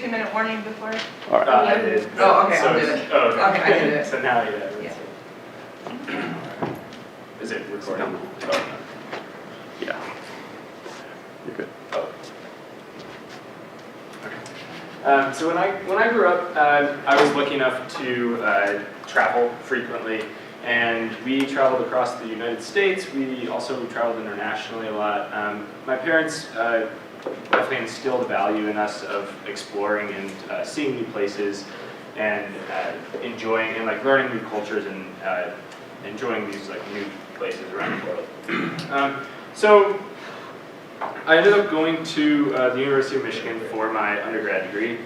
2-minute warning before? All right. I did. Oh, okay, So I'll do it's- it. Oh, okay. Okay, I can do it. So now, yeah. Yeah. Is it recording? No. Oh, Yeah. You're good. no. Oh. Okay. So when I grew up, I was lucky enough to travel frequently, and we traveled across the United States. We also traveled internationally a lot. My parents definitely instilled a value in us of exploring and seeing new places, and enjoying and like learning new cultures and enjoying these like new places around the world. So I ended up going to the University of Michigan for my undergrad degree,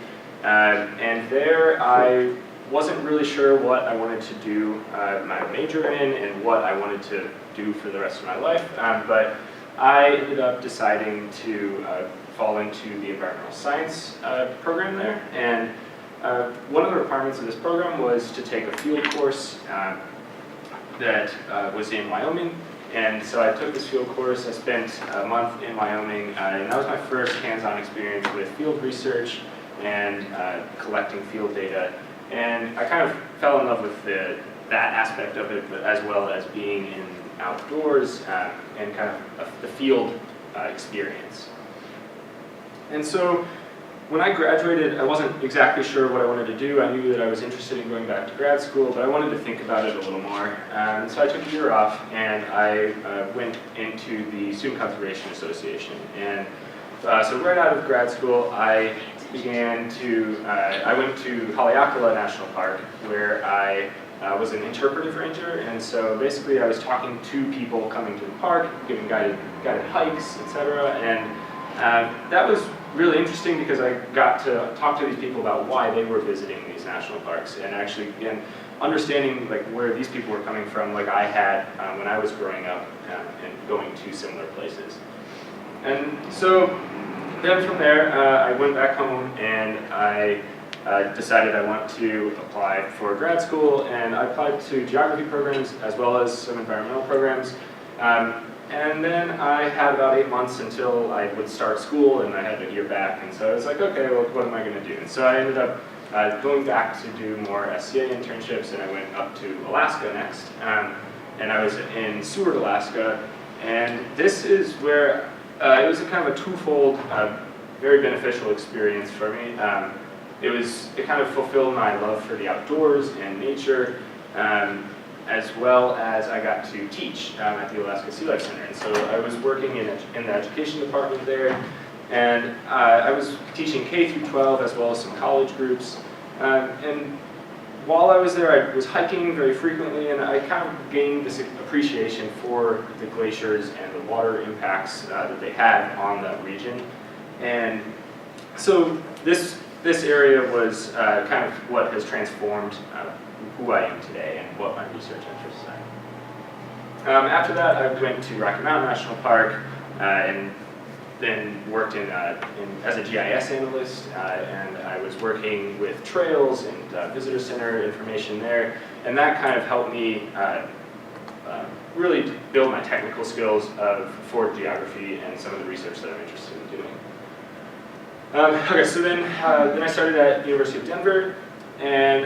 and there I wasn't really sure what I wanted to do my major in and what I wanted to do for the rest of my life, but I ended up deciding to fall into the environmental science program there, and one of the requirements of this program was to take a field course that was in Wyoming. And so I took this field course. I spent a month in Wyoming, and that was my first hands-on experience with field research and collecting field data. And I kind of fell in love with that aspect of it, but as well as being in outdoors and kind of the field experience. And so when I graduated, I wasn't exactly sure what I wanted to do. I knew that I was interested in going back to grad school, but I wanted to think about it a little more. So I took a year off, and I went into the Student Conservation Association. And so right out of grad school, I went to Haleakala National Park, where I was an interpretive ranger. And so basically I was talking to people coming to the park, giving guided hikes, etc. And that was really interesting because I got to talk to these people about why they were visiting these national parks, and actually, again, understanding like where these people were coming from, like I had when I was growing up and going to similar places. And so then from there, I went back home and I decided I want to apply for grad school, and I applied to geography programs as well as some environmental programs. And then I had about 8 months until I would start school, and I had a year back, and so I was like, okay, well, what am I going to do? And so I ended up going back to do more SCA internships, and I went up to Alaska next, and I was in Seward, Alaska, and this is where it was a kind of a twofold, very beneficial experience for me. It kind of fulfilled my love for the outdoors and nature, as well as I got to teach at the Alaska Sea Life Center. And so I was working in the education department there, and I was teaching K through 12 as well as some college groups. And while I was there, I was hiking very frequently, and I kind of gained this appreciation for the glaciers and the water impacts that they had on that region. And so this area was kind of what has transformed who I am today and what my research interests are. After that, I went to Rocky Mountain National Park and then worked as a GIS analyst, and I was working with trails and visitor center information there, and that kind of helped me really build my technical skills for geography and some of the research that I'm interested in doing. Okay, so then I started at the University of Denver, and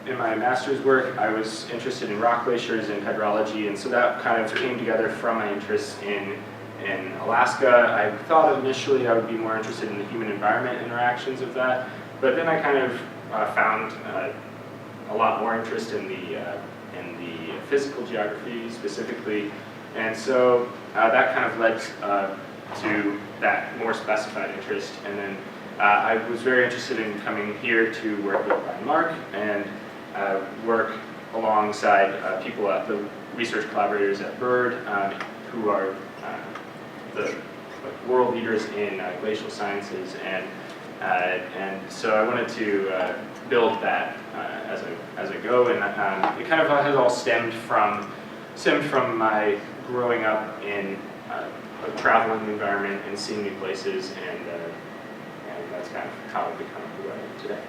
in my master's work, I was interested in rock glaciers and hydrology, and so that kind of came together from my interest in Alaska. I thought initially I would be more interested in the human-environment interactions of that, but then I kind of found a lot more interest in the physical geography specifically, and so that kind of led to that more specified interest. And then I was very interested in coming here to work with Brian Mark and work alongside people at the research collaborators at BIRD, who are the world leaders in glacial sciences, and so I wanted to build that as I go, and it kind of has all stemmed from my growing up in a traveling environment and seeing new places, and that's kind of how I've become who I am today.